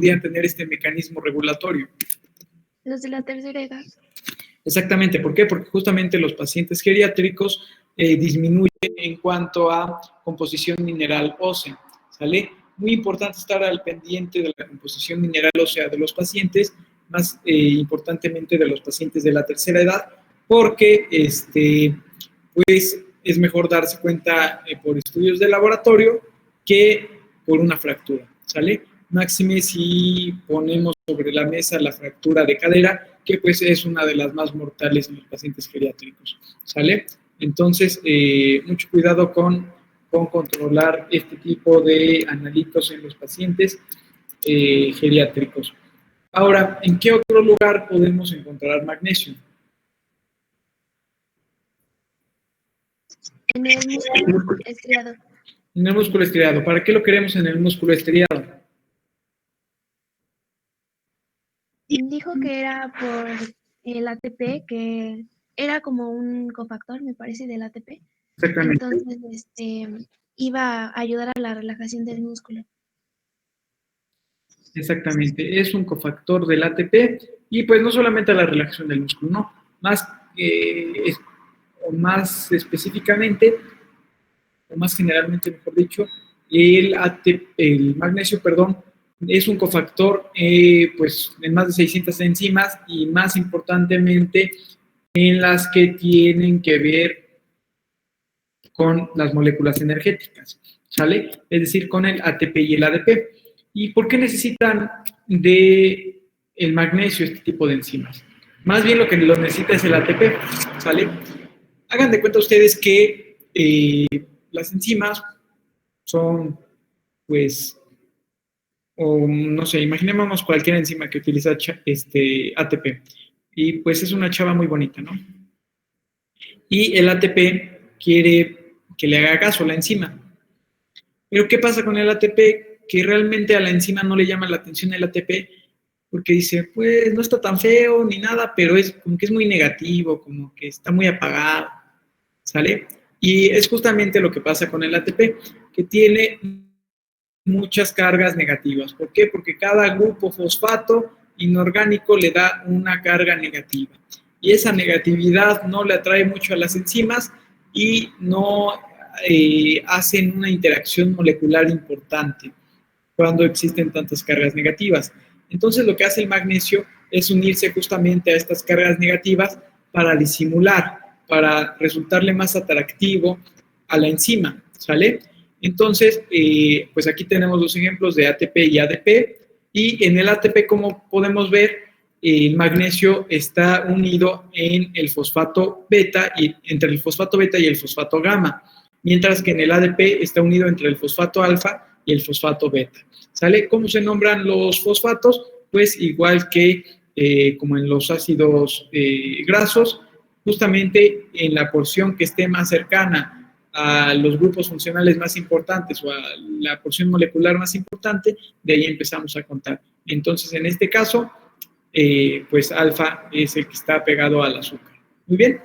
pudieran tener este mecanismo regulatorio? Los de la tercera edad. Exactamente, ¿por qué? Porque justamente los pacientes geriátricos disminuyen en cuanto a composición mineral ósea, ¿sale? Muy importante estar al pendiente de la composición mineral ósea de los pacientes, más importantemente de los pacientes de la tercera edad, porque pues es mejor darse cuenta por estudios de laboratorio que por una fractura, ¿sale? Máxime si ponemos sobre la mesa la fractura de cadera, que pues es una de las más mortales en los pacientes geriátricos, ¿sale? Entonces, mucho cuidado con controlar este tipo de analitos en los pacientes geriátricos. Ahora, ¿en qué otro lugar podemos encontrar magnesio? En el músculo estriado. En el músculo estriado. ¿Para qué lo queremos en el músculo estriado? Dijo que era por el ATP, que era como un cofactor, me parece, del ATP. Exactamente. Entonces, iba a ayudar a la relajación del músculo. Exactamente, es un cofactor del ATP y pues no solamente a la relajación del músculo, no, más específicamente, o más generalmente, mejor dicho, el magnesio, perdón, es un cofactor pues en más de 600 enzimas y más importantemente en las que tienen que ver con las moléculas energéticas, ¿sale? Es decir, con el ATP y el ADP. ¿Y por qué necesitan de el magnesio este tipo de enzimas? Más bien lo que lo necesita es el ATP, ¿sale? Hagan de cuenta ustedes que las enzimas son, pues, o no sé, imaginémonos cualquier enzima que utiliza ATP. Y pues es una chava muy bonita, ¿no? Y el ATP quiere que le haga caso a la enzima. Pero ¿qué pasa con el ATP? Que realmente a la enzima no le llama la atención el ATP porque dice, pues no está tan feo ni nada, pero es como que es muy negativo, como que está muy apagado, ¿sale? Y es justamente lo que pasa con el ATP, que tiene muchas cargas negativas. ¿Por qué? Porque cada grupo fosfato inorgánico le da una carga negativa. Y esa negatividad no le atrae mucho a las enzimas y no hacen una interacción molecular importante cuando existen tantas cargas negativas. Entonces lo que hace el magnesio es unirse justamente a estas cargas negativas para disimular, para resultarle más atractivo a la enzima, ¿sale? Entonces, pues aquí tenemos los ejemplos de ATP y ADP, y en el ATP, como podemos ver, el magnesio está unido en el fosfato beta, y entre el fosfato beta y el fosfato gamma, mientras que en el ADP está unido entre el fosfato alfa y el fosfato beta. ¿Sale? ¿Cómo se nombran los fosfatos? Pues igual que como en los ácidos grasos, justamente en la porción que esté más cercana a los grupos funcionales más importantes o a la porción molecular más importante, de ahí empezamos a contar. Entonces, en este caso, pues alfa es el que está pegado al azúcar. Muy bien.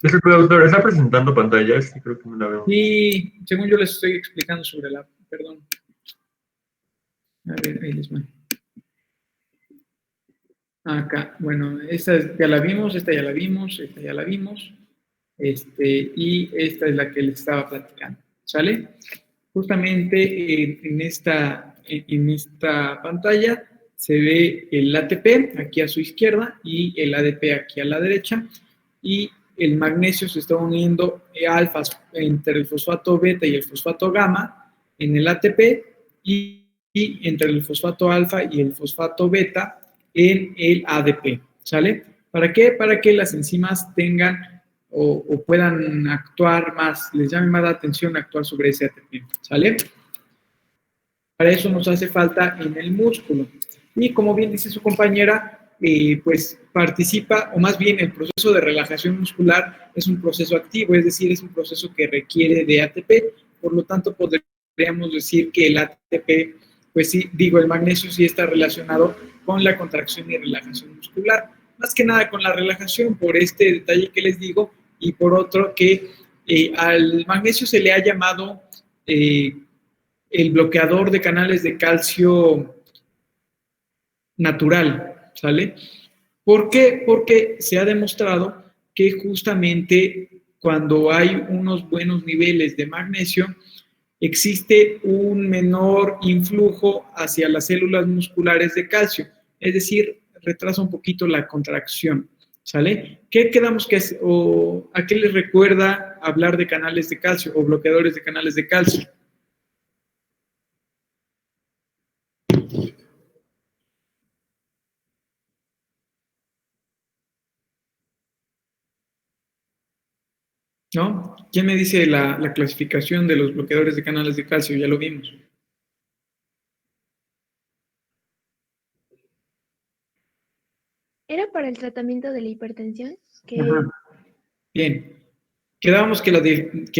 Disculpe, doctor, ¿está presentando pantallas? Sí, creo que no la veo. Y según yo les estoy explicando sobre la... Perdón. A ver, ahí les va. Acá, bueno, esta ya la vimos, esta ya la vimos, esta ya la vimos, y esta es la que les estaba platicando, ¿sale? Justamente en esta pantalla se ve el ATP aquí a su izquierda y el ADP aquí a la derecha, y el magnesio se está uniendo alfas entre el fosfato beta y el fosfato gamma en el ATP y entre el fosfato alfa y el fosfato beta en el ADP, ¿sale? ¿Para qué? Para que las enzimas tengan o puedan actuar más, les llame más la atención actuar sobre ese ATP, ¿sale? Para eso nos hace falta en el músculo. Y como bien dice su compañera, pues participa, o más bien el proceso de relajación muscular es un proceso activo, es decir, es un proceso que requiere de ATP, por lo tanto podríamos decir que el ATP, pues sí, digo, el magnesio sí está relacionado con la contracción y relajación muscular, más que nada con la relajación, por este detalle que les digo, y por otro que al magnesio se le ha llamado el bloqueador de canales de calcio natural, ¿sale? ¿Por qué? Porque se ha demostrado que justamente cuando hay unos buenos niveles de magnesio, existe un menor influjo hacia las células musculares de calcio, es decir, retrasa un poquito la contracción, ¿sale? ¿Qué quedamos que es, o a qué les recuerda hablar de canales de calcio o bloqueadores de canales de calcio? ¿No? ¿Quién me dice la clasificación de los bloqueadores de canales de calcio? Ya lo vimos. ¿Era para el tratamiento de la hipertensión? Ajá. Bien. Quedábamos que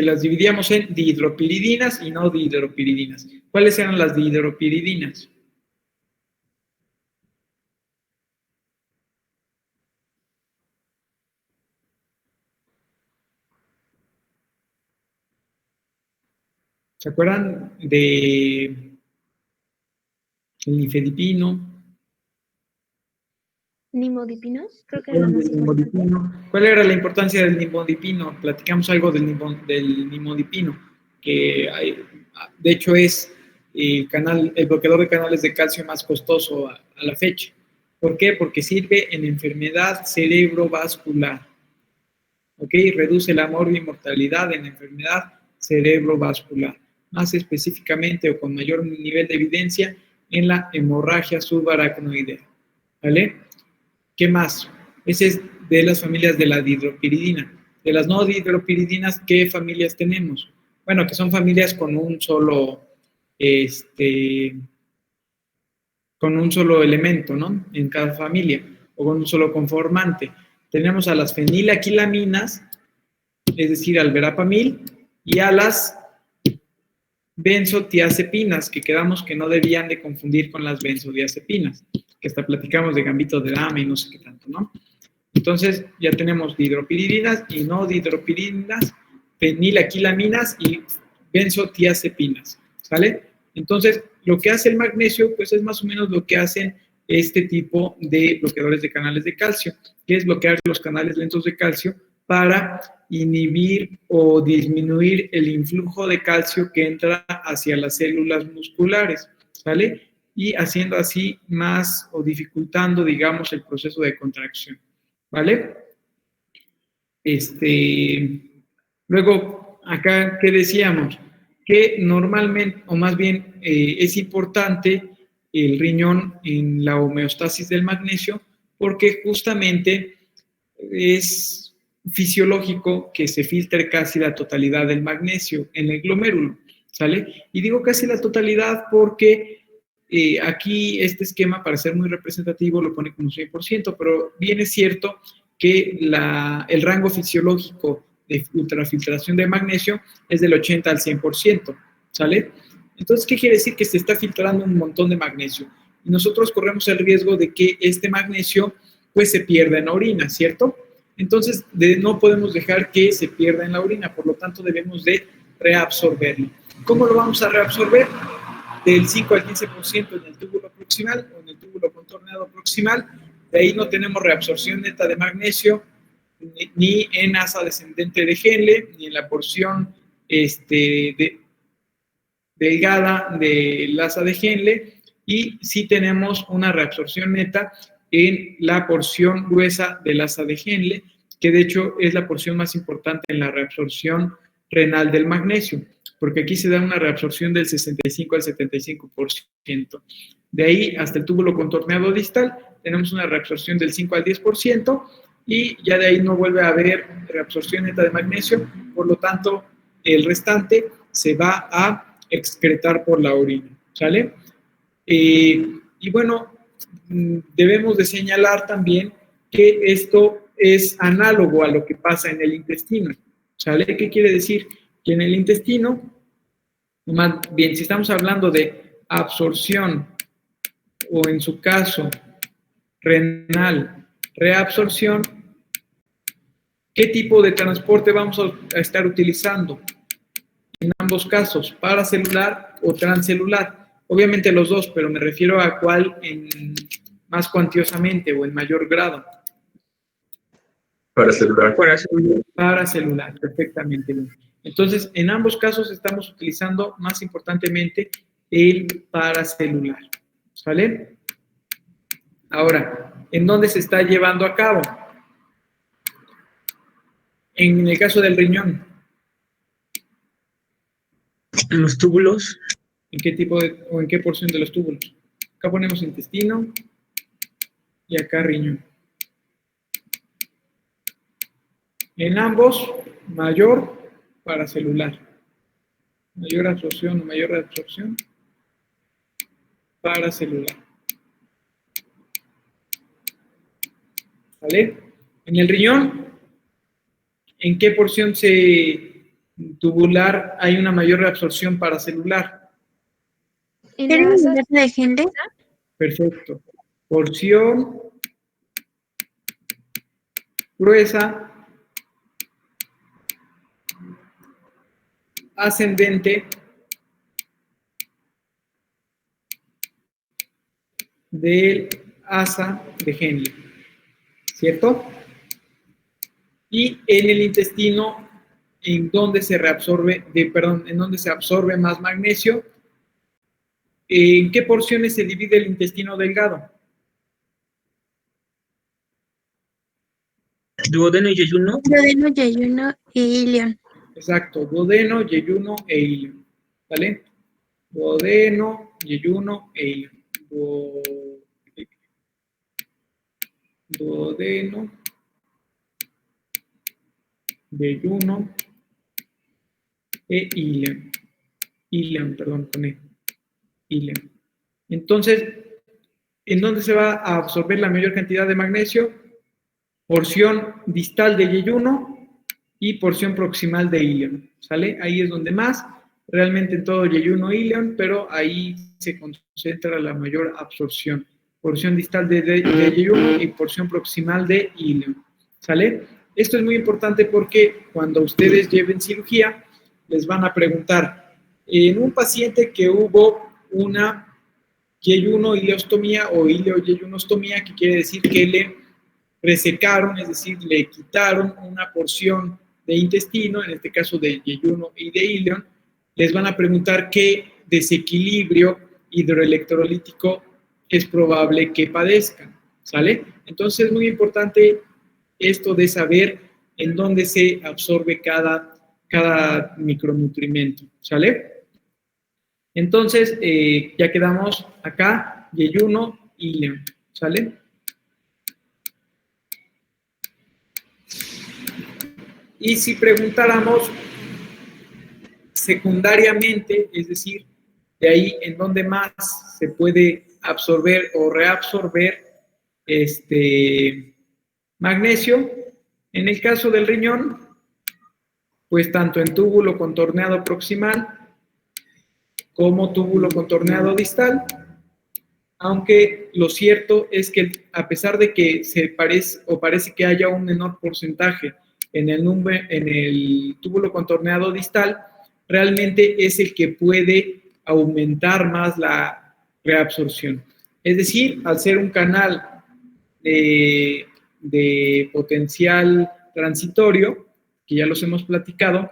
las dividíamos en dihidropiridinas y no dihidropiridinas. ¿Cuáles eran las dihidropiridinas? ¿Se acuerdan de el nifedipino? ¿Nimodipino? Creo que era la más importante. ¿Cuál era la importancia del nimodipino? Platicamos algo del nimodipino, que de hecho es el bloqueador de canales de calcio más costoso a la fecha. ¿Por qué? Porque sirve en enfermedad cerebrovascular. ¿Ok? Reduce la mortalidad en enfermedad cerebrovascular. Más específicamente o con mayor nivel de evidencia en la hemorragia subaracnoidea. ¿Vale? ¿Qué más? Ese es de las familias de la dihidropiridina. De las no dihidropiridinas, ¿qué familias tenemos? Bueno, que son familias con un solo, elemento, ¿no? En cada familia, o con un solo conformante. Tenemos a las fenilaquilaminas, es decir, al verapamil, y a las benzotiazepinas, que quedamos que no debían de confundir con las benzodiazepinas, que hasta platicamos de gambito de dama y no sé qué tanto, ¿no? Entonces, ya tenemos dihidropiridinas y no dihidropiridinas, fenilaquilaminas y benzotiazepinas, ¿sale? Entonces, lo que hace el magnesio, pues es más o menos lo que hacen este tipo de bloqueadores de canales de calcio, que es bloquear los canales lentos de calcio para inhibir o disminuir el influjo de calcio que entra hacia las células musculares, ¿sale? Y haciendo así más o dificultando, digamos, el proceso de contracción, ¿vale? Luego, acá, ¿qué decíamos? Que normalmente, o más bien, es importante el riñón en la homeostasis del magnesio porque justamente es fisiológico que se filtre casi la totalidad del magnesio en el glomérulo, ¿sale? Y digo casi la totalidad porque aquí este esquema, para ser muy representativo, lo pone como 100%, pero bien es cierto que el rango fisiológico de ultrafiltración de magnesio es del 80 al 100%, ¿sale? Entonces, ¿qué quiere decir? Que se está filtrando un montón de magnesio. Y nosotros corremos el riesgo de que este magnesio, pues, se pierda en la orina, ¿cierto? Entonces, no podemos dejar que se pierda en la orina, por lo tanto, debemos de reabsorberlo. ¿Cómo lo vamos a reabsorber? Del 5 al 15% en el túbulo proximal o en el túbulo contorneado proximal. De ahí no tenemos reabsorción neta de magnesio, ni en asa descendente de Henle, ni en la porción delgada del asa de Henle, y sí tenemos una reabsorción neta en la porción gruesa del asa de Henle, que de hecho es la porción más importante en la reabsorción renal del magnesio, porque aquí se da una reabsorción del 65 al 75%. De ahí hasta el túbulo contorneado distal tenemos una reabsorción del 5 al 10%, y ya de ahí no vuelve a haber reabsorción neta de magnesio, por lo tanto el restante se va a excretar por la orina, ¿sale? Y bueno, debemos de señalar también que esto es análogo a lo que pasa en el intestino, ¿sale? ¿Qué quiere decir? Que en el intestino, más bien, si estamos hablando de absorción o en su caso renal, reabsorción, ¿qué tipo de transporte vamos a estar utilizando? En ambos casos, paracelular o transcelular. Obviamente los dos, pero me refiero a cuál más cuantiosamente o en mayor grado? Para celular. Para celular, perfectamente bien. Entonces, en ambos casos estamos utilizando más importantemente el paracelular. ¿Sale? Ahora, ¿en dónde se está llevando a cabo? En el caso del riñón. En los túbulos. ¿En qué tipo o en qué porción de los túbulos? Acá ponemos intestino y acá riñón. En ambos, mayor paracelular. Mayor absorción o mayor reabsorción paracelular. ¿Vale? En el riñón, ¿en qué porción tubular hay una mayor reabsorción paracelular? En ¿Era la un asa universo de Henle? Perfecto. Porción gruesa ascendente del asa de Henle, ¿cierto? Y en el intestino, ¿en dónde se reabsorbe, en dónde se absorbe más magnesio? ¿En qué porciones se divide el intestino delgado? Duodeno y yeyuno. Duodeno, yeyuno e ilion. Exacto, duodeno, yeyuno e ilion. ¿Vale? Duodeno, yeyuno e ilion. Duodeno, yeyuno e ilion. Ilion, perdón, con E. Ilion. Entonces, ¿en dónde se va a absorber la mayor cantidad de magnesio? Porción distal de yeyuno y porción proximal de ilion. ¿Sale? Ahí es donde más, realmente en todo yeyuno ilion, pero ahí se concentra la mayor absorción. Porción distal de yeyuno y porción proximal de ilion. ¿Sale? Esto es muy importante porque cuando ustedes lleven cirugía, les van a preguntar, en un paciente que hubo una yeyuno-ileostomía o ileo-yeyunostomía, que quiere decir que le resecaron, es decir, le quitaron una porción de intestino, en este caso de yeyuno y de ilion, les van a preguntar qué desequilibrio hidroelectrolítico es probable que padezcan, ¿sale? Entonces es muy importante esto de saber en dónde se absorbe cada micronutrimento, ¿sale? Entonces, ya quedamos acá, yeyuno, ilion, ¿sale? Y si preguntáramos secundariamente, es decir, de ahí en donde más se puede absorber o reabsorber magnesio, en el caso del riñón, pues tanto en túbulo contorneado proximal como túbulo contorneado distal, aunque lo cierto es que a pesar de que parece que haya un menor porcentaje en el túbulo contorneado distal, realmente es el que puede aumentar más la reabsorción. Es decir, al ser un canal de potencial transitorio, que ya los hemos platicado,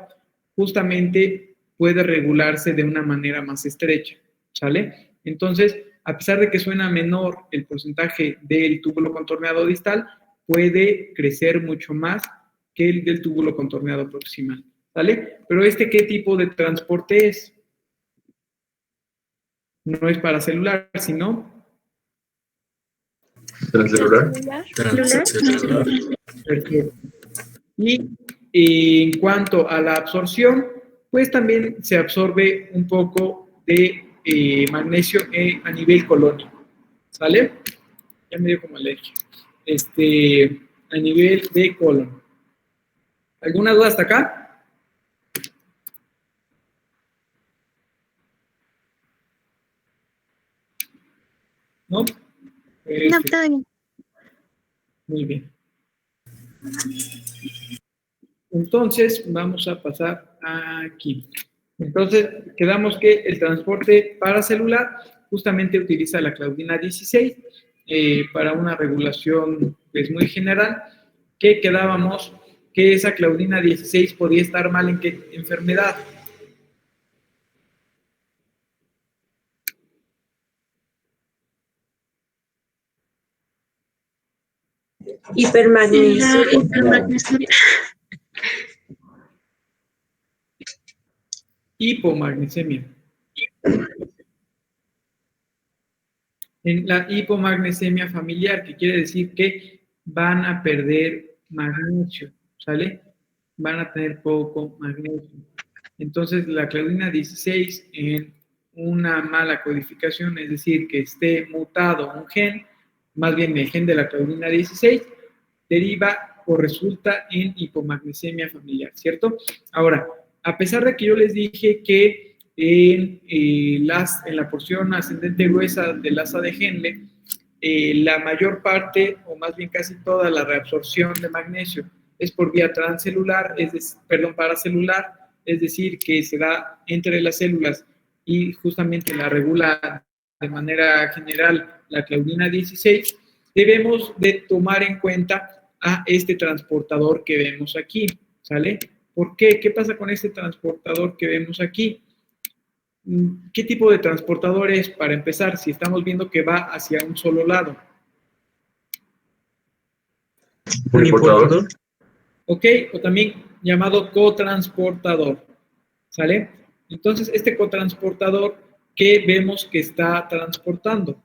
justamente puede regularse de una manera más estrecha, ¿sale? Entonces, a pesar de que suena menor el porcentaje del túbulo contorneado distal, puede crecer mucho más que el del túbulo contorneado proximal, ¿sale? Pero ¿qué tipo de transporte es? No es paracelular, sino Transcelular. Transcelular. perfecto. Y en cuanto a la absorción, pues también se absorbe un poco de magnesio a nivel colónico, ¿sale? Ya me dio como alergia. A nivel de colon. ¿Alguna duda hasta acá? ¿No? No, todo bien. Muy bien. Entonces, vamos a pasar aquí. Entonces, quedamos que el transporte paracelular justamente utiliza la claudina 16 para una regulación pues, muy general, que quedábamos que esa claudina 16 podía estar mal en qué enfermedad. La Hipermagnesia. hipermagnesemia. Hipomagnesemia. En la hipomagnesemia familiar, que quiere decir que van a perder magnesio, ¿sale? Van a tener poco magnesio. Entonces, la claudina 16 en una mala codificación, es decir, que esté mutado un gen, más bien el gen de la claudina 16, deriva o resulta en hipomagnesemia familiar, ¿cierto? Ahora, a pesar de que yo les dije que en la porción ascendente gruesa del asa de Henle, la mayor parte, o más bien casi toda la reabsorción de magnesio es por vía transcelular, paracelular, es decir, que se da entre las células y justamente la regula de manera general la claudina 16, debemos de tomar en cuenta a este transportador que vemos aquí, ¿sale? ¿Por qué? ¿Qué pasa con este transportador que vemos aquí? ¿Qué tipo de transportador es? Para empezar, si estamos viendo que va hacia un solo lado. Uniportador. ¿Ok? O también llamado cotransportador. ¿Sale? Entonces, este cotransportador, ¿qué vemos que está transportando?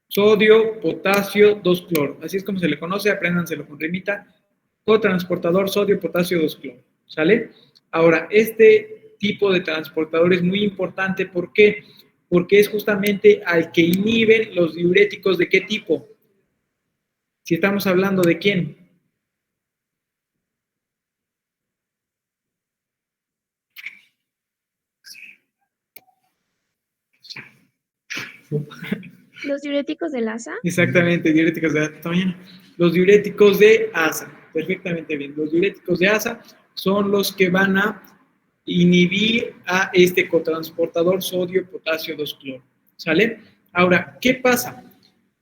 Sodio, potasio, 2-cloro. Así es como se le conoce, apréndanselo con rimita. Cotransportador, sodio, potasio, 2-cloro. ¿Sale? Ahora, este tipo de transportador es muy importante. ¿Por qué? Porque es justamente al que inhiben los diuréticos de qué tipo. Si estamos hablando de quién. Los diuréticos del asa. Exactamente, diuréticos de asa. Los diuréticos de asa. Perfectamente bien. Los diuréticos de asa son los que van a inhibir a este cotransportador sodio, potasio, 2-cloro. ¿Sale? Ahora, ¿qué pasa?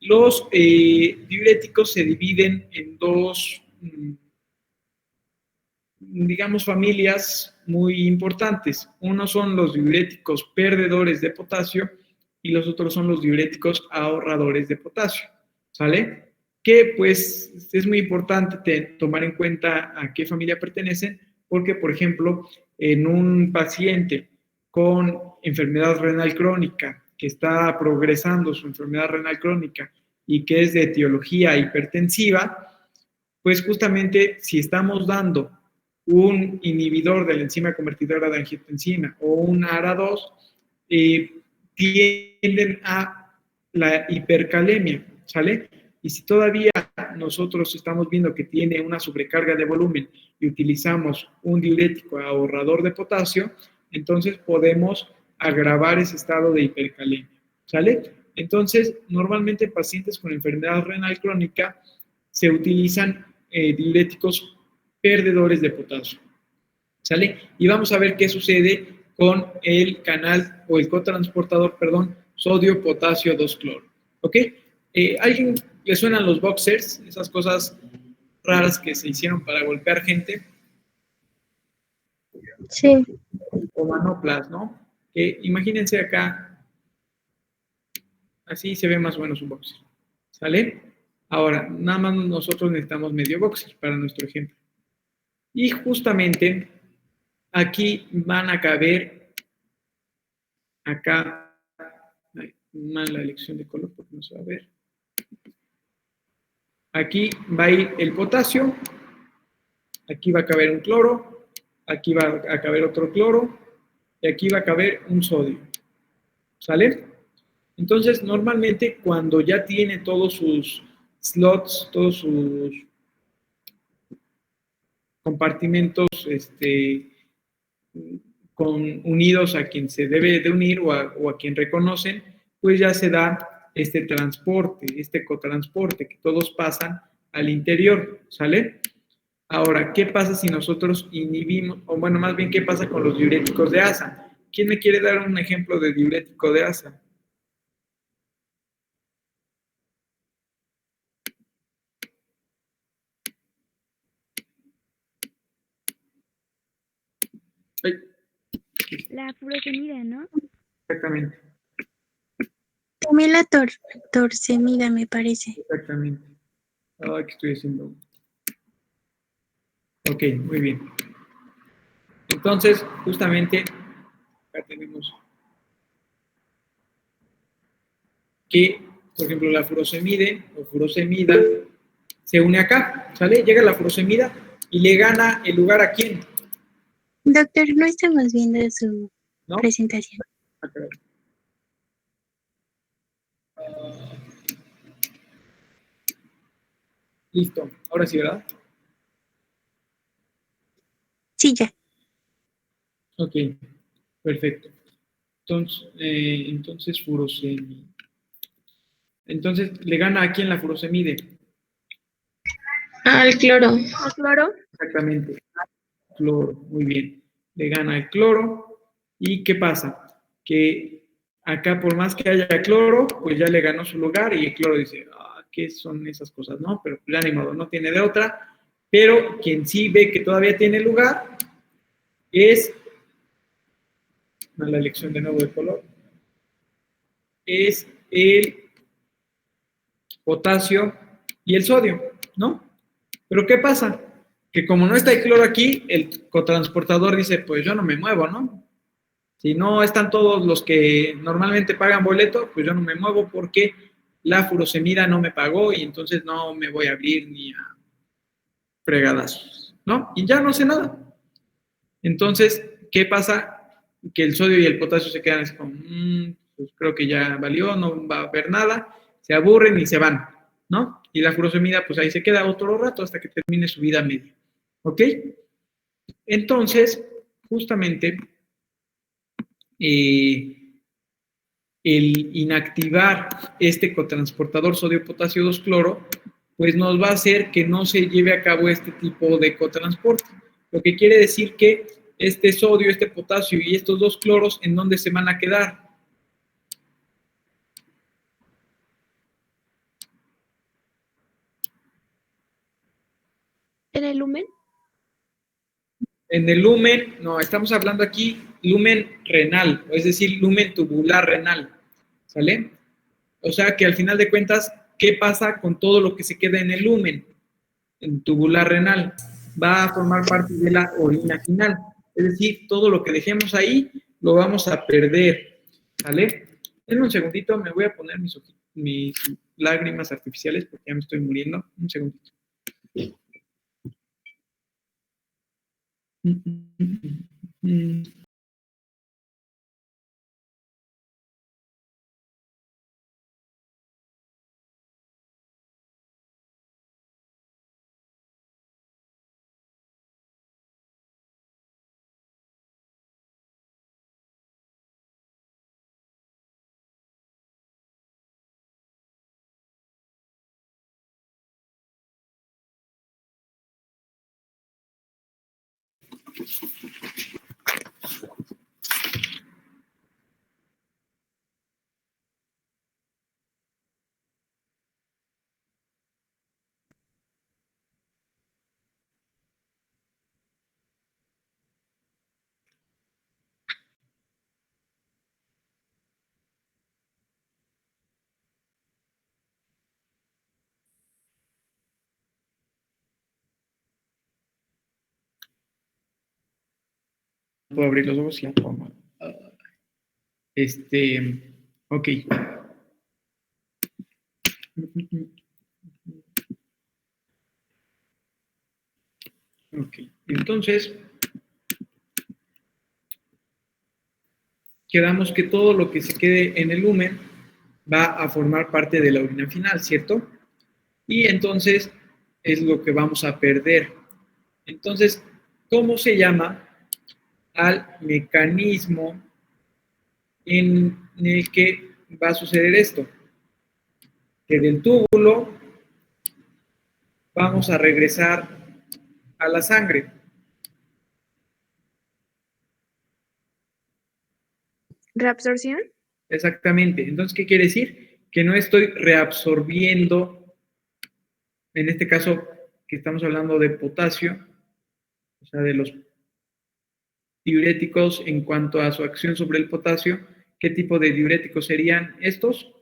Los diuréticos se dividen en dos, digamos, familias muy importantes. Uno son los diuréticos perdedores de potasio y los otros son los diuréticos ahorradores de potasio. ¿Sale? Que pues es muy importante tomar en cuenta a qué familia pertenecen, porque, por ejemplo, en un paciente con enfermedad renal crónica, que está progresando su enfermedad renal crónica y que es de etiología hipertensiva, pues justamente si estamos dando un inhibidor de la enzima convertidora de angiotensina o un ARA2, tienden a la hipercalemia, ¿sale? Y si todavía nosotros estamos viendo que tiene una sobrecarga de volumen y utilizamos un diurético ahorrador de potasio, entonces podemos agravar ese estado de hipercalemia, ¿sale? Entonces, normalmente en pacientes con enfermedad renal crónica se utilizan diuréticos perdedores de potasio, ¿sale? Y vamos a ver qué sucede con el canal o el cotransportador, perdón, sodio, potasio, 2-cloro, ¿ok? ¿Alguien le suenan los boxers? Esas cosas raras que se hicieron para golpear gente. Sí. O manoplas, ¿no? Imagínense acá, así se ve más o menos un boxer, ¿sale? Ahora, nada más nosotros necesitamos medio boxer para nuestro ejemplo. Y justamente aquí van a caber, acá, mala elección de color porque no se va a ver. Aquí va a ir el potasio, aquí va a caber un cloro, aquí va a caber otro cloro y aquí va a caber un sodio. ¿Sale? Entonces, normalmente cuando ya tiene todos sus slots, todos sus compartimentos unidos a quien se debe de unir o a quien reconocen, pues ya se da este transporte, este cotransporte, que todos pasan al interior, ¿sale? Ahora, ¿qué pasa si nosotros inhibimos, o bueno, más bien, qué pasa con los diuréticos de asa? ¿Quién me quiere dar un ejemplo de diurético de asa? La furosemida, ¿no? Exactamente, También la torcemida, me parece. exactamente. Ay, ¿qué estoy haciendo? Ok, muy bien. Entonces, justamente, acá tenemos que, por ejemplo, la furosemide o furosemida se une acá, ¿sale? Llega la furosemida y le gana el lugar a quién, Doctor, no estamos viendo su ¿no? presentación. Acá. Listo, ahora sí, ¿verdad? Sí, ya. Ok, perfecto. Entonces furosemida. Entonces, ¿le gana a quién la furosemide? Al cloro. ¿O cloro? Exactamente, cloro, muy bien. Le gana el cloro. ¿Y qué pasa? Que acá, por más que haya cloro, pues ya le ganó su lugar y el cloro dice, ah, ¿qué son esas cosas? No, pero ya ni modo, no tiene de otra. Pero quien sí ve que todavía tiene lugar es, la elección de nuevo de color, es el potasio y el sodio, ¿no? Pero ¿qué pasa? Que como no está el cloro aquí, el cotransportador dice, pues yo no me muevo, ¿no? Si no están todos los que normalmente pagan boleto, pues yo no me muevo porque la furosemida no me pagó y entonces no me voy a abrir ni a fregadazos, ¿no? Y ya no hace nada. Entonces, ¿qué pasa? Que el sodio y el potasio se quedan así como, pues creo que ya valió, no va a haber nada, se aburren y se van, ¿no? Y la furosemida, pues ahí se queda otro rato hasta que termine su vida media, ¿ok? Entonces, justamente, el inactivar este cotransportador sodio-potasio 2-cloro, pues nos va a hacer que no se lleve a cabo este tipo de cotransporte. Lo que quiere decir que este sodio, este potasio y estos 2 cloros, ¿en dónde se van a quedar? ¿En el lumen? En el lumen, no, estamos hablando aquí lumen renal, es decir, lumen tubular renal, ¿sale? O sea que al final de cuentas, ¿qué pasa con todo lo que se queda en el lumen? En tubular renal, va a formar parte de la orina final. Es decir, todo lo que dejemos ahí lo vamos a perder. ¿Sale? En un segundito me voy a poner mis lágrimas artificiales porque ya me estoy muriendo. Un segundito. Puedo abrir los ojos y ya. Ok. Ok. Entonces, quedamos que todo lo que se quede en el lumen va a formar parte de la orina final, ¿cierto? Y entonces es lo que vamos a perder. Entonces, ¿cómo se llama al mecanismo en el que va a suceder esto? Que del túbulo vamos a regresar a la sangre. ¿Reabsorción? Exactamente. Entonces, ¿qué quiere decir? Que no estoy reabsorbiendo, en este caso que estamos hablando de potasio, o sea, de los diuréticos en cuanto a su acción sobre el potasio. ¿Qué tipo de diuréticos serían estos?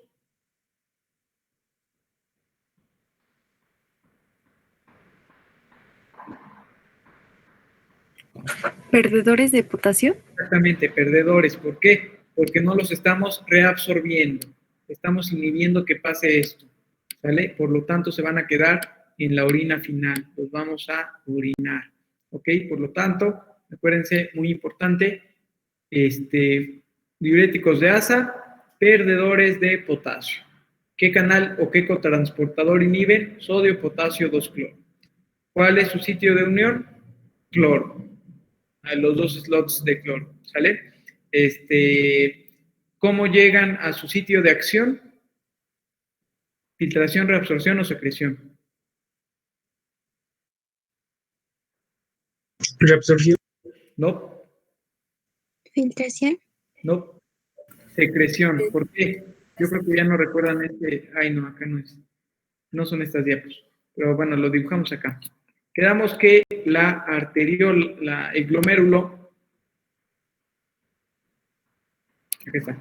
¿Perdedores de potasio? Exactamente, perdedores. ¿Por qué? Porque no los estamos reabsorbiendo. Estamos inhibiendo que pase esto. ¿Sale? Por lo tanto, se van a quedar en la orina final. Los vamos a orinar. ¿Ok? Por lo tanto, acuérdense, muy importante, diuréticos de asa, perdedores de potasio. ¿Qué canal o qué cotransportador inhiben? Sodio, potasio, 2-cloro. ¿Cuál es su sitio de unión? Cloro. A los dos slots de cloro, ¿sale? ¿Cómo llegan a su sitio de acción? Filtración, reabsorción o secreción. Reabsorción. No, Filtración. no. Secreción. ¿Por qué? Yo creo que ya no recuerdan Ay, no, acá no es. No son estas diapos. Pero bueno, lo dibujamos acá. Quedamos que el glomérulo. Aquí está.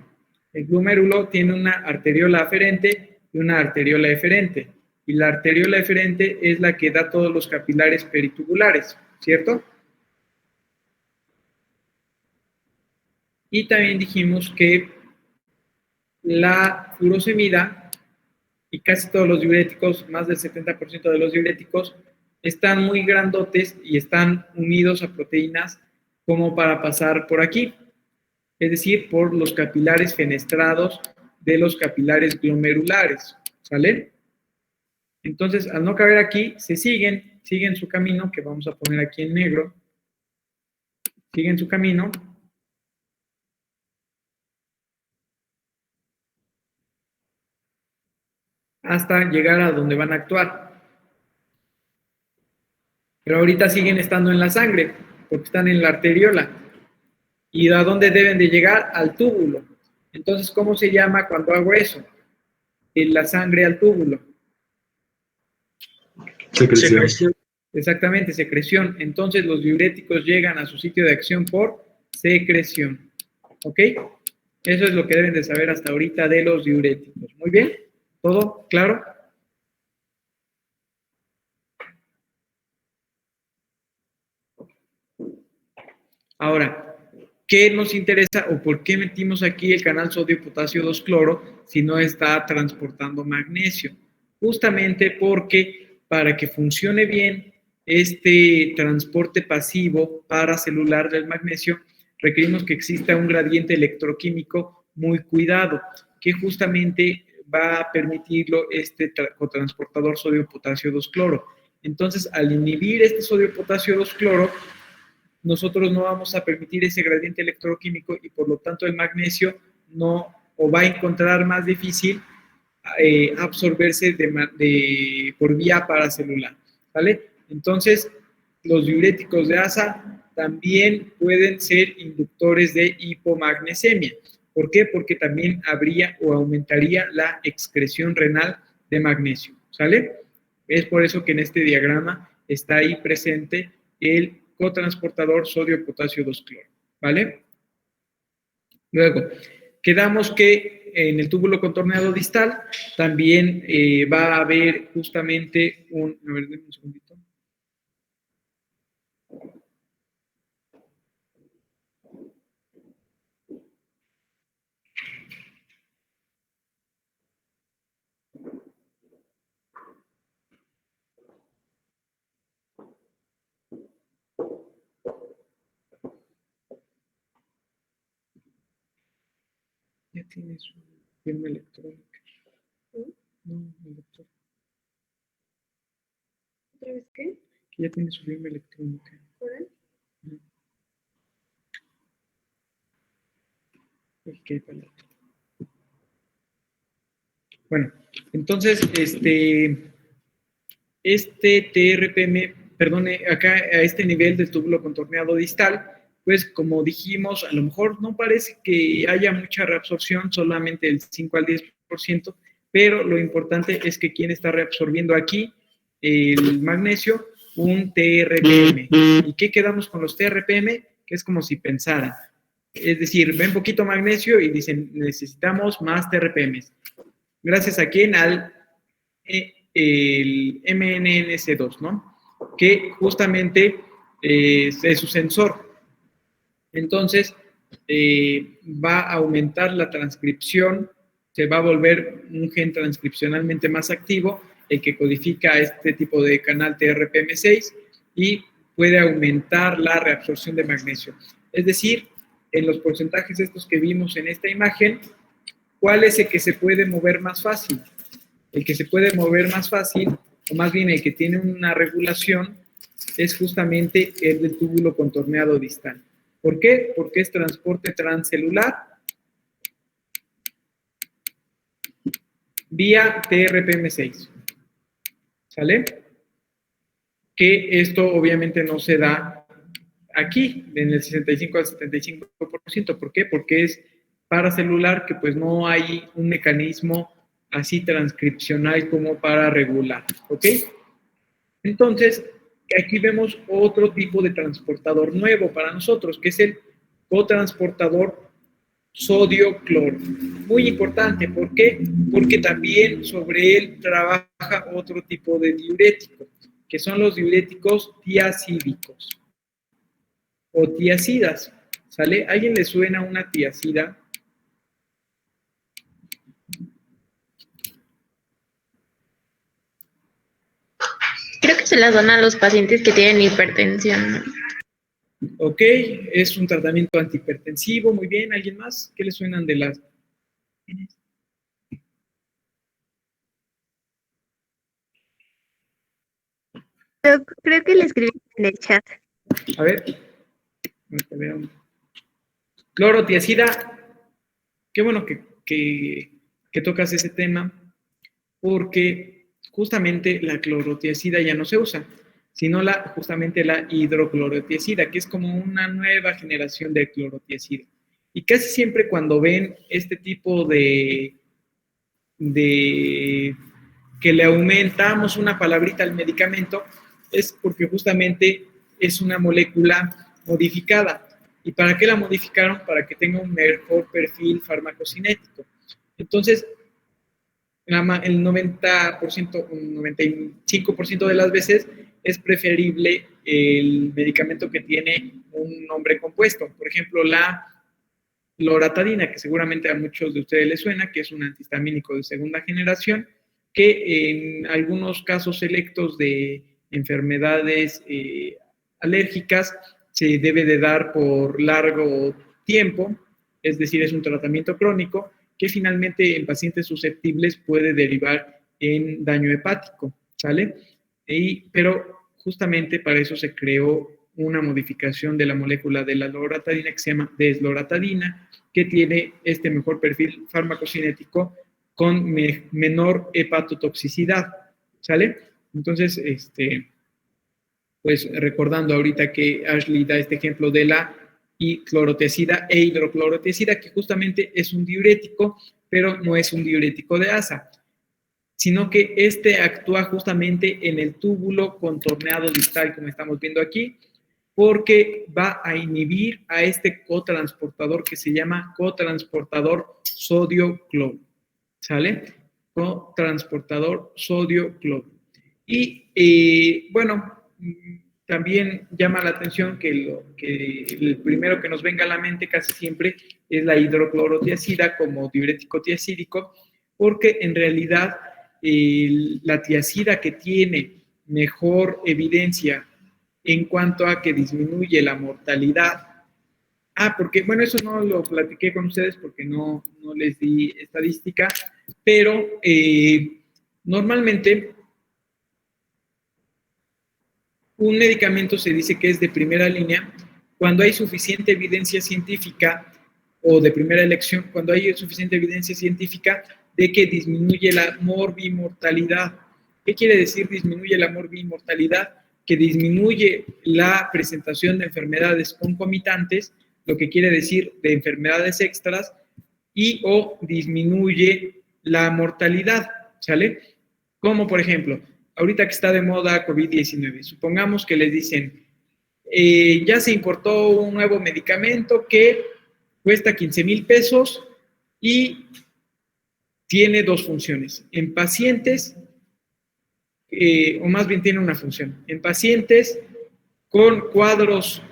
El glomérulo tiene una arteriola aferente y una arteriola eferente. Y la arteriola eferente es la que da todos los capilares peritubulares, ¿cierto? Y también dijimos que la furosemida y casi todos los diuréticos, más del 70% de los diuréticos, están muy grandotes y están unidos a proteínas como para pasar por aquí. Es decir, por los capilares fenestrados de los capilares glomerulares, ¿sale? Entonces, al no caber aquí, siguen su camino, que vamos a poner aquí en negro, siguen su camino, hasta llegar a donde van a actuar. Pero ahorita siguen estando en la sangre, porque están en la arteriola. ¿Y a dónde deben de llegar? Al túbulo. Entonces, ¿cómo se llama cuando hago eso? En la sangre al túbulo. Secreción. Exactamente, secreción. Entonces, los diuréticos llegan a su sitio de acción por secreción. ¿Ok? Eso es lo que deben de saber hasta ahorita de los diuréticos. Muy bien. ¿Todo claro? Ahora, ¿qué nos interesa o por qué metimos aquí el canal sodio-potasio 2-cloro si no está transportando magnesio? Justamente porque para que funcione bien este transporte pasivo paracelular del magnesio, requerimos que exista un gradiente electroquímico muy cuidado, que justamente va a permitirlo este cotransportador sodio-potasio 2-cloro. Entonces, al inhibir este sodio-potasio 2-cloro, nosotros no vamos a permitir ese gradiente electroquímico y por lo tanto el magnesio no o va a encontrar más difícil absorberse por vía paracelular, ¿vale? Entonces, los diuréticos de asa también pueden ser inductores de hipomagnesemia. ¿Por qué? Porque también habría o aumentaría la excreción renal de magnesio, ¿sale? Es por eso que en este diagrama está ahí presente el cotransportador sodio-potasio 2-cloro, ¿vale? Luego, quedamos que en el túbulo contorneado distal también va a haber justamente a ver, denme un segundito. Ya tiene su firma electrónica. No, el doctor. ¿Otra vez qué? Que ya tiene su firma electrónica. ¿Por él? Okay, bueno, entonces, este TRPM, perdone, acá a este nivel del túbulo contorneado distal, pues como dijimos, a lo mejor no parece que haya mucha reabsorción, solamente el 5 al 10%, pero lo importante es que quien está reabsorbiendo aquí el magnesio, un TRPM. ¿Y qué quedamos con los TRPM? que es como si pensaran. Es decir, ven poquito magnesio y dicen, necesitamos más TRPMs. ¿Gracias a quién? Al el MNNS2, ¿no? Que justamente es su sensor. Entonces, va a aumentar la transcripción, se va a volver un gen transcripcionalmente más activo, el que codifica este tipo de canal TRPM6 y puede aumentar la reabsorción de magnesio. Es decir, en los porcentajes estos que vimos en esta imagen, ¿cuál es el que se puede mover más fácil? El que se puede mover más fácil, o más bien el que tiene una regulación, es justamente el del túbulo contorneado distal. ¿Por qué? Porque es transporte transcelular vía TRPM6. ¿Sale? Que esto obviamente no se da aquí, en el 65 al 75%. ¿Por qué? Porque es paracelular, que pues no hay un mecanismo así transcripcional como para regular. ¿Ok? Entonces, aquí vemos otro tipo de transportador nuevo para nosotros, que es el cotransportador sodio-cloro. Muy importante, ¿por qué? Porque también sobre él trabaja otro tipo de diurético, que son los diuréticos tiacídicos o tiacidas. ¿Sale? ¿A alguien le suena una tiacida? Creo que se las dan a los pacientes que tienen hipertensión, ¿no? Ok, es un tratamiento antihipertensivo. Muy bien, ¿alguien más? ¿Qué le suenan de las? Creo que le escribí en el chat. A ver. Ahorita veo. Clorotiacida. Qué bueno que tocas ese tema, porque justamente la clorotiacida ya no se usa, sino justamente la hidroclorotiacida, que es como una nueva generación de clorotiacida. Y casi siempre cuando ven este tipo de que le aumentamos una palabrita al medicamento, es porque justamente es una molécula modificada. ¿Y para qué la modificaron? Para que tenga un mejor perfil farmacocinético. Entonces, el 90%, un 95% de las veces es preferible el medicamento que tiene un nombre compuesto. Por ejemplo, la loratadina, que seguramente a muchos de ustedes les suena, que es un antihistamínico de segunda generación, que en algunos casos selectos de enfermedades alérgicas se debe de dar por largo tiempo, es decir, es un tratamiento crónico que finalmente en pacientes susceptibles puede derivar en daño hepático, ¿sale? Pero justamente para eso se creó una modificación de la molécula de la loratadina que se llama desloratadina, que tiene este mejor perfil farmacocinético con menor hepatotoxicidad, ¿sale? Entonces, pues recordando ahorita que Ashley da este ejemplo de la clorotiacida e hidroclorotiacida, que justamente es un diurético, pero no es un diurético de asa, sino que este actúa justamente en el túbulo contorneado distal, como estamos viendo aquí, porque va a inhibir a este cotransportador que se llama cotransportador sodio-cloro, ¿sale? Cotransportador sodio-cloro. Y bueno, también llama la atención que el primero que nos venga a la mente casi siempre es la hidroclorotiacida como diurético tiacídico, porque en realidad la tiacida que tiene mejor evidencia en cuanto a que disminuye la mortalidad. Porque, bueno, eso no lo platiqué con ustedes porque no les di estadística, pero normalmente un medicamento se dice que es de primera línea cuando hay suficiente evidencia científica, o de primera elección, cuando hay suficiente evidencia científica de que disminuye la morbimortalidad. ¿Qué quiere decir disminuye la morbimortalidad? Que disminuye la presentación de enfermedades concomitantes, lo que quiere decir de enfermedades extras, y o disminuye la mortalidad, ¿sale? Como por ejemplo, ahorita que está de moda COVID-19, supongamos que les dicen, ya se importó un nuevo medicamento que cuesta 15,000 pesos y tiene dos funciones. En pacientes, o más bien tiene una función, en pacientes con cuadros,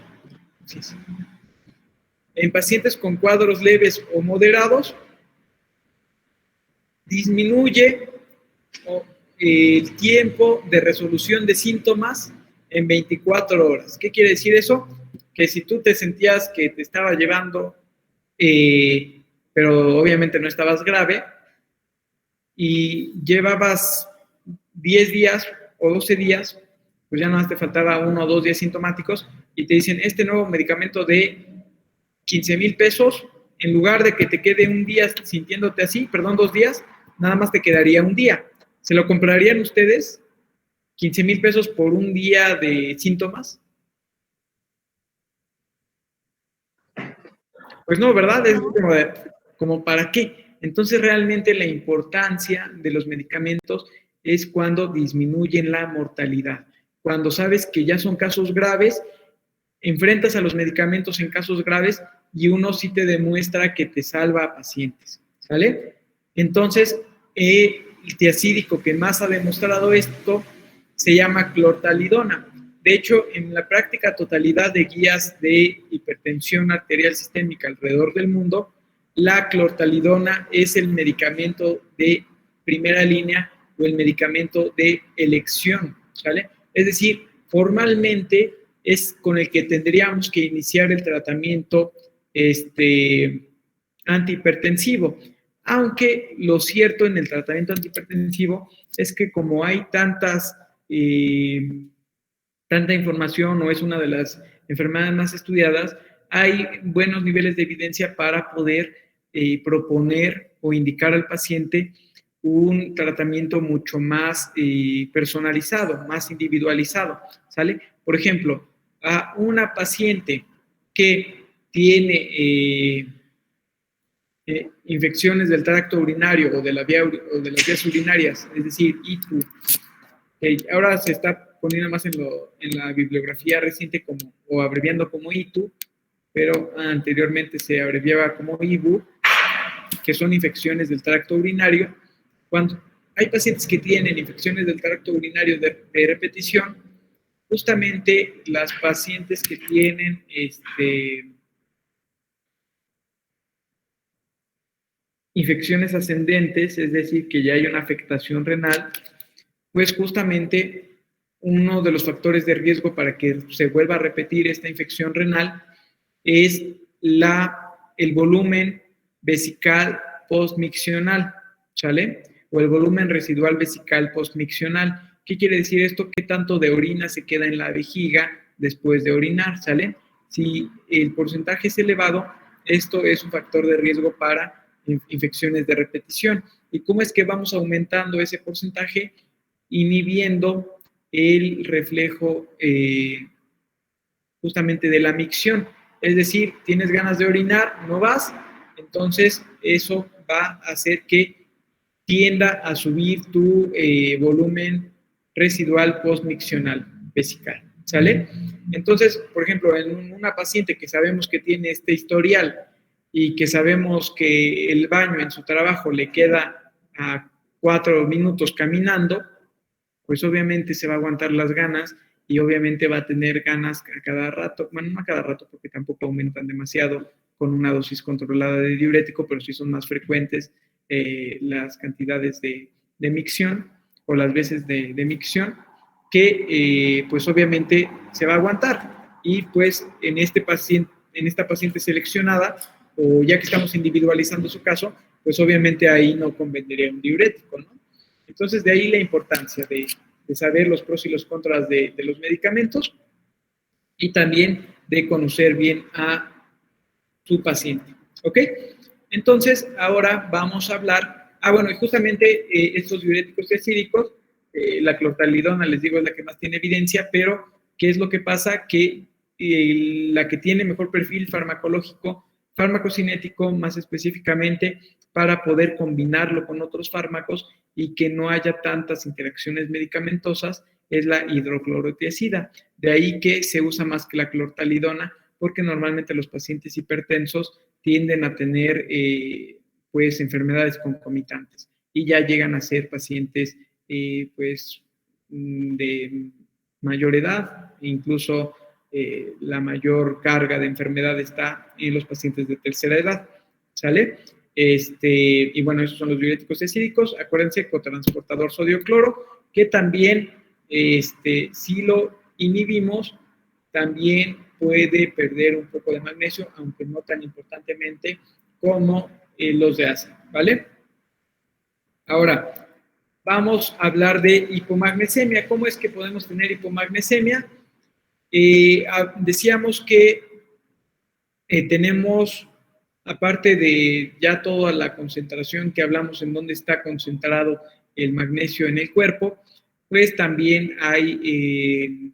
leves o moderados, disminuye el tiempo de resolución de síntomas en 24 horas. ¿Qué quiere decir eso? Que si tú te sentías que te estaba llevando, pero obviamente no estabas grave, y llevabas 10 días o 12 días, pues ya nada más te faltaba 1 o 2 días sintomáticos, y te dicen, este nuevo medicamento de 15,000 pesos, en lugar de que te quede un día sintiéndote así, 2 días, nada más te quedaría un día. ¿Se lo comprarían ustedes? 15,000 pesos por un día de síntomas. Pues no, ¿verdad? Es como ¿para qué? Entonces realmente la importancia de los medicamentos es cuando disminuyen la mortalidad. Cuando sabes que ya son casos graves, enfrentas a los medicamentos en casos graves y uno sí te demuestra que te salva a pacientes, ¿sale? Entonces, el tiazídico que más ha demostrado esto se llama clortalidona. De hecho, en la práctica totalidad de guías de hipertensión arterial sistémica alrededor del mundo, la clortalidona es el medicamento de primera línea o el medicamento de elección, ¿sale? Es decir, formalmente es con el que tendríamos que iniciar el tratamiento antihipertensivo. Aunque lo cierto en el tratamiento antihipertensivo es que como hay tanta información o es una de las enfermedades más estudiadas, hay buenos niveles de evidencia para poder proponer o indicar al paciente un tratamiento mucho más personalizado, más individualizado, ¿sale? Por ejemplo, a una paciente que tiene infecciones del tracto urinario o de las vías urinarias, es decir, ITU, que ahora se está poniendo más en la bibliografía reciente o abreviando como ITU, pero anteriormente se abreviaba como IBU, que son infecciones del tracto urinario. Cuando hay pacientes que tienen infecciones del tracto urinario de repetición, justamente las pacientes que tienen infecciones ascendentes, es decir, que ya hay una afectación renal, pues justamente uno de los factores de riesgo para que se vuelva a repetir esta infección renal es el volumen vesical postmiccional, ¿sale? O el volumen residual vesical postmiccional. ¿Qué quiere decir esto? ¿Qué tanto de orina se queda en la vejiga después de orinar, ¿sale? Si el porcentaje es elevado, esto es un factor de riesgo para infecciones de repetición. ¿Y cómo es que vamos aumentando ese porcentaje? Inhibiendo el reflejo justamente de la micción. Es decir, tienes ganas de orinar, no vas, entonces eso va a hacer que tienda a subir tu volumen residual postmiccional vesical, ¿sale? Entonces, por ejemplo, en una paciente que sabemos que tiene este historial y que sabemos que el baño en su trabajo le queda a 4 minutos caminando, pues obviamente se va a aguantar las ganas y obviamente va a tener ganas a cada rato, bueno, no a cada rato porque tampoco aumentan demasiado con una dosis controlada de diurético, pero sí son más frecuentes las cantidades de micción o las veces de micción que pues obviamente se va a aguantar y pues en esta paciente seleccionada o ya que estamos individualizando su caso, pues obviamente ahí no convendría un diurético, ¿no? Entonces de ahí la importancia de saber los pros y los contras de los medicamentos y también de conocer bien a su paciente, ¿ok? Entonces, ahora vamos a hablar, bueno, y justamente estos diuréticos tiazídicos, la clortalidona, les digo, es la que más tiene evidencia, pero ¿qué es lo que pasa? Que la que tiene mejor perfil farmacológico, farmacocinético, más específicamente, para poder combinarlo con otros fármacos y que no haya tantas interacciones medicamentosas, es la hidroclorotiazida. De ahí que se usa más que la clortalidona, porque normalmente los pacientes hipertensos tienden a tener pues enfermedades concomitantes y ya llegan a ser pacientes pues de mayor edad, incluso la mayor carga de enfermedad está en los pacientes de tercera edad, ¿sale? Y bueno, esos son los diuréticos acídicos. Acuérdense, cotransportador sodio-cloro, que también, si lo inhibimos, también puede perder un poco de magnesio, aunque no tan importantemente como los de ácido, ¿vale? Ahora, vamos a hablar de hipomagnesemia. ¿Cómo es que podemos tener hipomagnesemia? Decíamos que tenemos, aparte de ya toda la concentración que hablamos en dónde está concentrado el magnesio en el cuerpo, pues también hay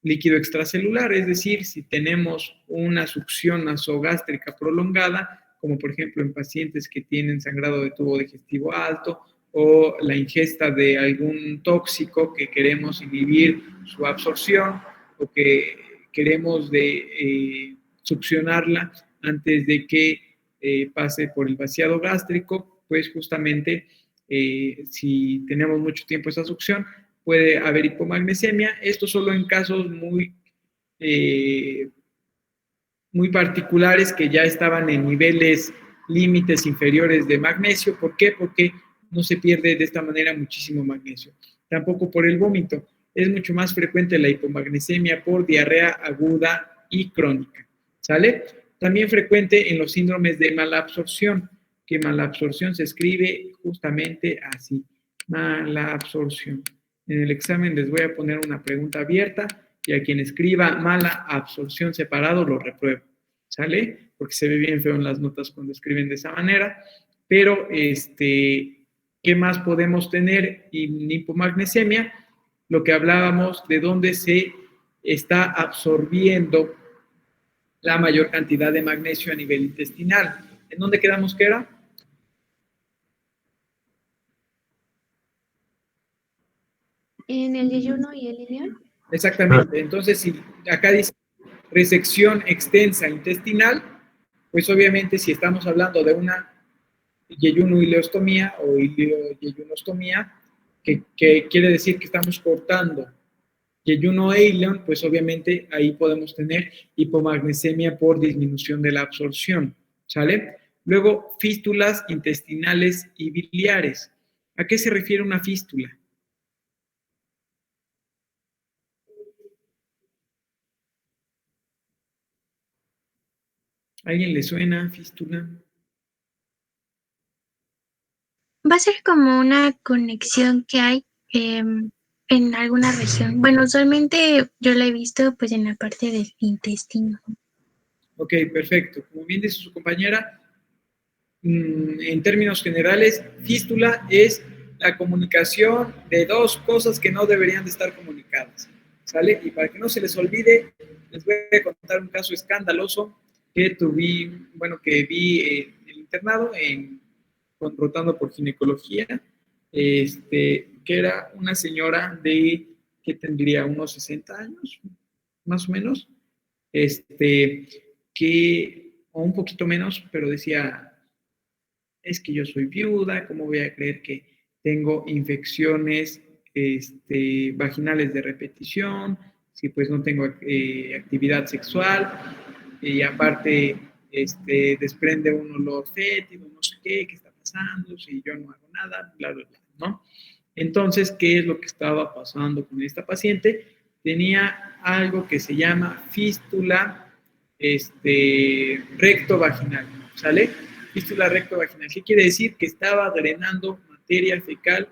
líquido extracelular, es decir, si tenemos una succión nasogástrica prolongada, como por ejemplo en pacientes que tienen sangrado de tubo digestivo alto o la ingesta de algún tóxico que queremos inhibir su absorción o que queremos succionarla antes de que pase por el vaciado gástrico, pues justamente si tenemos mucho tiempo esa succión, puede haber hipomagnesemia. Esto solo en casos muy particulares que ya estaban en niveles límites inferiores de magnesio. ¿Por qué? Porque no se pierde de esta manera muchísimo magnesio. Tampoco por el vómito. Es mucho más frecuente la hipomagnesemia por diarrea aguda y crónica. ¿Sale? También frecuente en los síndromes de malabsorción, que malabsorción se escribe justamente así, malabsorción. En el examen les voy a poner una pregunta abierta y a quien escriba mala absorción separado lo repruebo, ¿sale? Porque se ve bien feo en las notas cuando escriben de esa manera, pero ¿qué más podemos tener en hipomagnesemia? Lo que hablábamos de dónde se está absorbiendo la mayor cantidad de magnesio a nivel intestinal. ¿En dónde quedamos que era? En el yeyuno y el ilion. Exactamente. Entonces, si acá dice resección extensa intestinal, pues obviamente si estamos hablando de una yeyunoileostomía o yeyunostomía, que quiere decir que estamos cortando yeyuno e ilion, pues obviamente ahí podemos tener hipomagnesemia por disminución de la absorción, ¿sale? Luego, fístulas intestinales y biliares. ¿A qué se refiere una fístula? ¿A alguien le suena fístula? Va a ser como una conexión que hay en alguna región. Bueno, usualmente yo la he visto pues en la parte del intestino. Ok, perfecto. Como bien dice su compañera, en términos generales, fístula es la comunicación de dos cosas que no deberían de estar comunicadas, ¿sale? Y para que no se les olvide, les voy a contar un caso escandaloso que vi en el internado, rotando por ginecología, que era una señora que tendría unos 60 años, más o menos, o un poquito menos, pero decía, es que yo soy viuda, ¿cómo voy a creer que tengo infecciones vaginales de repetición? Si pues no tengo actividad sexual, y aparte desprende un olor fétido, no sé qué está pasando, si yo no hago nada, bla, bla, bla, ¿no? Entonces, ¿qué es lo que estaba pasando con esta paciente? Tenía algo que se llama fístula rectovaginal, ¿sale? Fístula rectovaginal. ¿Qué quiere decir? Que estaba drenando materia fecal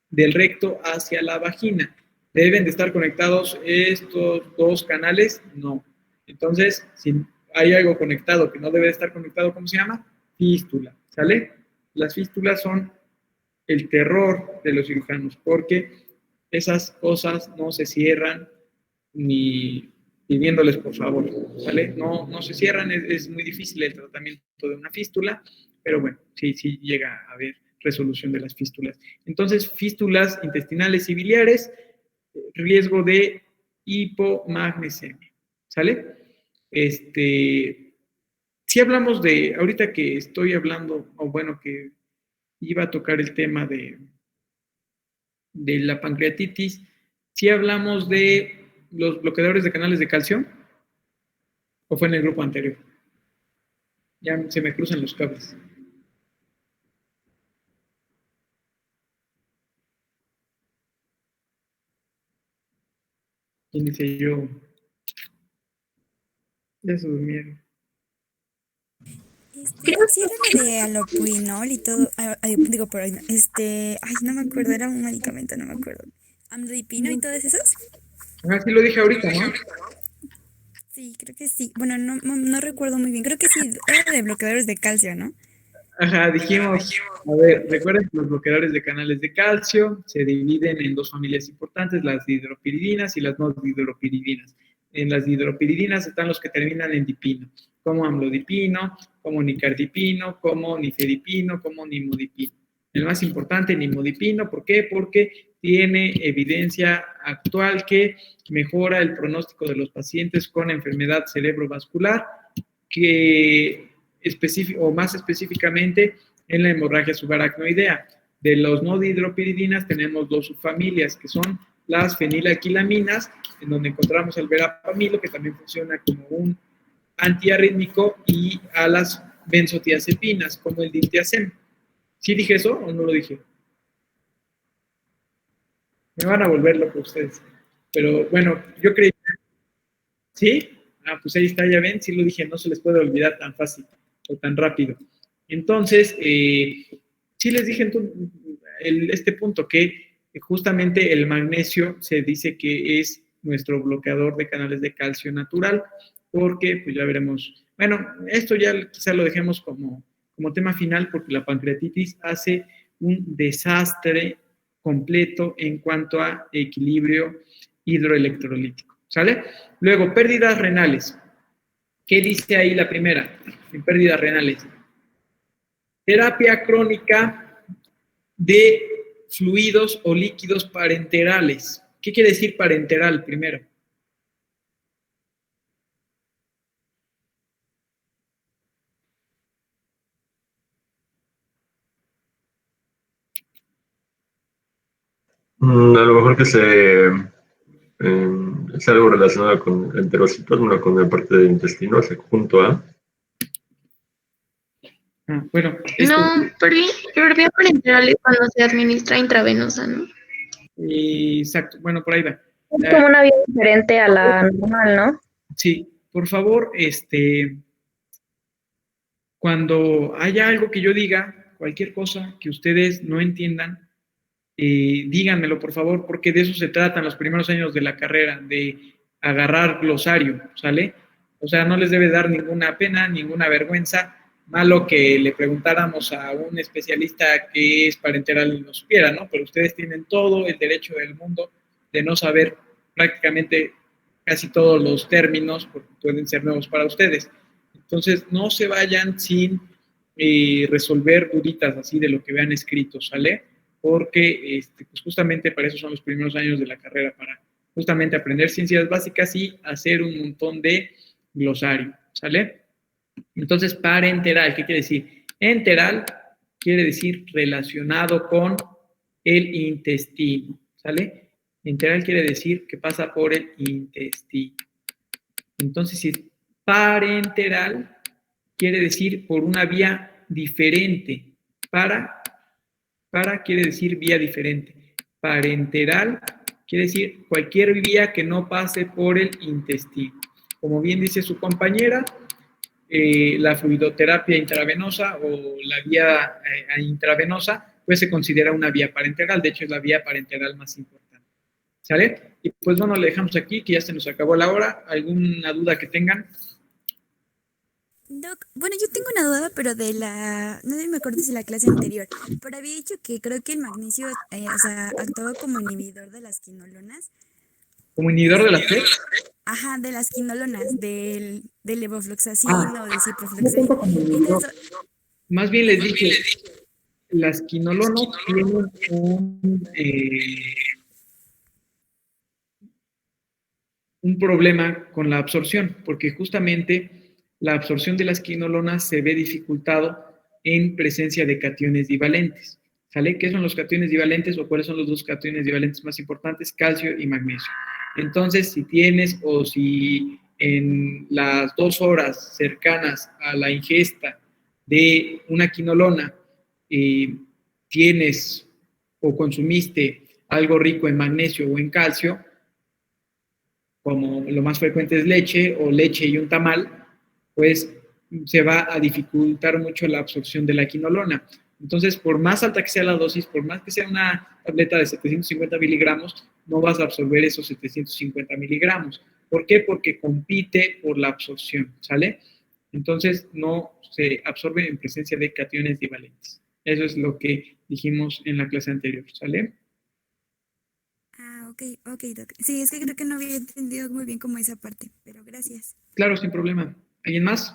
del recto hacia la vagina. ¿Deben de estar conectados estos dos canales? No. Entonces, si hay algo conectado que no debe de estar conectado, ¿cómo se llama? Fístula, ¿sale? Las fístulas son el terror de los cirujanos porque esas cosas no se cierran ni pidiéndoles por favor, ¿sale? No se cierran, es muy difícil el tratamiento de una fístula, pero bueno, sí llega a haber resolución de las fístulas. Entonces, fístulas intestinales y biliares, riesgo de hipomagnesemia, ¿sale? Si hablamos de, ahorita que estoy hablando, o bueno, que iba a tocar el tema de la pancreatitis, si hablamos de los bloqueadores de canales de calcio, o fue en el grupo anterior. Ya se me cruzan los cables. ¿Quién dice yo? Ya se durmieron. Sí era de alopurinol y todo, digo, pero no me acuerdo, era un medicamento, no me acuerdo. Amlodipino y todos esos. Sí lo dije ahorita, ¿no? Sí, creo que sí. Bueno, no recuerdo muy bien, creo que sí, era de bloqueadores de calcio, ¿no? Ajá, dijimos, a ver, recuerden que los bloqueadores de canales de calcio se dividen en dos familias importantes, las dihidropiridinas y las no dihidropiridinas. En las dihidropiridinas están los que terminan en dipino, como amlodipino, como nicardipino, como nifedipino, como nimodipino. El más importante, nimodipino, ¿por qué? Porque tiene evidencia actual que mejora el pronóstico de los pacientes con enfermedad cerebrovascular, o más específicamente en la hemorragia subaracnoidea. De los no dihidropiridinas tenemos dos subfamilias, que son las fenilalquilaminas, en donde encontramos el verapamilo, que también funciona como un antiarrítmico, y a las benzodiazepinas, como el diltiazem. ¿Sí dije eso o no lo dije? Me van a volver loco ustedes. Pero bueno, yo creí. ¿Sí? Pues ahí está, ya ven, sí lo dije, no se les puede olvidar tan fácil o tan rápido. Entonces, sí les dije este punto, que justamente el magnesio se dice que es nuestro bloqueador de canales de calcio natural, porque pues ya veremos. Bueno, esto ya quizá lo dejemos como tema final, porque la pancreatitis hace un desastre completo en cuanto a equilibrio hidroelectrolítico, ¿sale? Luego, pérdidas renales. ¿Qué dice ahí la primera? En pérdidas renales. Terapia crónica de fluidos o líquidos parenterales. ¿Qué quiere decir parenteral primero? A lo mejor que es algo relacionado con enterocitosma, con la parte del intestino, junto a. Bueno. No, pero vía parenteral es cuando se administra intravenosa, ¿no? Exacto, bueno, por ahí va. Es como una vía diferente a la normal, ¿no? Sí, por favor, cuando haya algo que yo diga, cualquier cosa que ustedes no entiendan, díganmelo, por favor, porque de eso se tratan los primeros años de la carrera, de agarrar glosario, ¿sale? O sea, no les debe dar ninguna pena, ninguna vergüenza. Malo que le preguntáramos a un especialista qué es parenteral y no supiera, ¿no? Pero ustedes tienen todo el derecho del mundo de no saber prácticamente casi todos los términos, porque pueden ser nuevos para ustedes. Entonces, no se vayan sin resolver duditas así de lo que vean escrito, ¿sale? Porque pues justamente para eso son los primeros años de la carrera, para justamente aprender ciencias básicas y hacer un montón de glosario, ¿sale? Entonces, parenteral, ¿qué quiere decir? Enteral quiere decir relacionado con el intestino, ¿sale? Enteral quiere decir que pasa por el intestino. Entonces, si es parenteral, quiere decir por una vía diferente. Para quiere decir vía diferente. Parenteral quiere decir cualquier vía que no pase por el intestino. Como bien dice su compañera, la fluidoterapia intravenosa o la vía intravenosa, pues se considera una vía parenteral. De hecho, es la vía parenteral más importante. ¿Sale? Y pues bueno, le dejamos aquí, que ya se nos acabó la hora. ¿Alguna duda que tengan? Doc, bueno, yo tengo una duda, pero no me acuerdo si la clase anterior, pero había dicho que creo que el magnesio, actuaba como inhibidor de las quinolonas. ¿Como inhibidor de las qué? Ajá, de las quinolonas, del levofloxacino, del ciprofloxacino. Más bien les dije, las quinolonas tienen un problema con la absorción, porque justamente la absorción de las quinolonas se ve dificultado en presencia de cationes divalentes. ¿Sale? ¿Qué son los cationes divalentes o cuáles son los dos cationes divalentes más importantes? Calcio y magnesio. Entonces, si tienes o si en las 2 horas cercanas a la ingesta de una quinolona tienes o consumiste algo rico en magnesio o en calcio, como lo más frecuente es leche o leche y un tamal, pues se va a dificultar mucho la absorción de la quinolona. Entonces, por más alta que sea la dosis, por más que sea una tableta de 750 miligramos, no vas a absorber esos 750 miligramos. ¿Por qué? Porque compite por la absorción, ¿sale? Entonces, no se absorbe en presencia de cationes divalentes. Eso es lo que dijimos en la clase anterior, ¿sale? Ah, ok, Doc. Sí, es que creo que no había entendido muy bien como esa parte, pero gracias. Claro, sin problema. ¿Alguien más?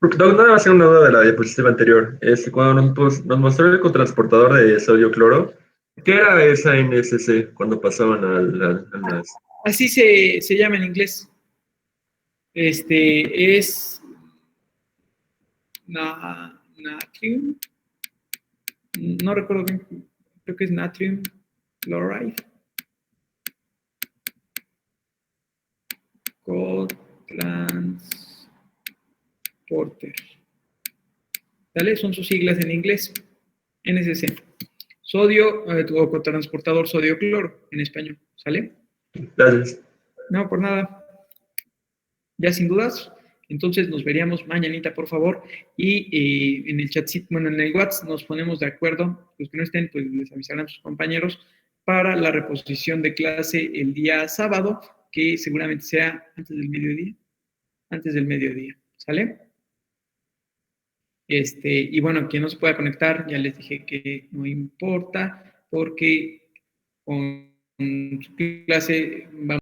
Doc, nada más una duda de la diapositiva anterior. Cuando nos mostró el cotransportador de sodio cloro, ¿qué era esa NSC cuando pasaban al Así se llama en inglés. Es natrium. No recuerdo bien. Creo que es natrium chloride. Cotransporter. ¿Sale? Son sus siglas en inglés. NSC. Sodio o cotransportador sodio-cloro en español. ¿Sale? Gracias. No, por nada. Ya sin dudas. Entonces nos veríamos mañanita, por favor. Y en el chatcito, bueno, en el WhatsApp nos ponemos de acuerdo. Los que no estén, pues les avisarán a sus compañeros para la reposición de clase el día sábado, que seguramente sea antes del mediodía. Antes del mediodía. ¿Sale? Y bueno, quien no se pueda conectar, ya les dije que no importa, porque con su clase vamos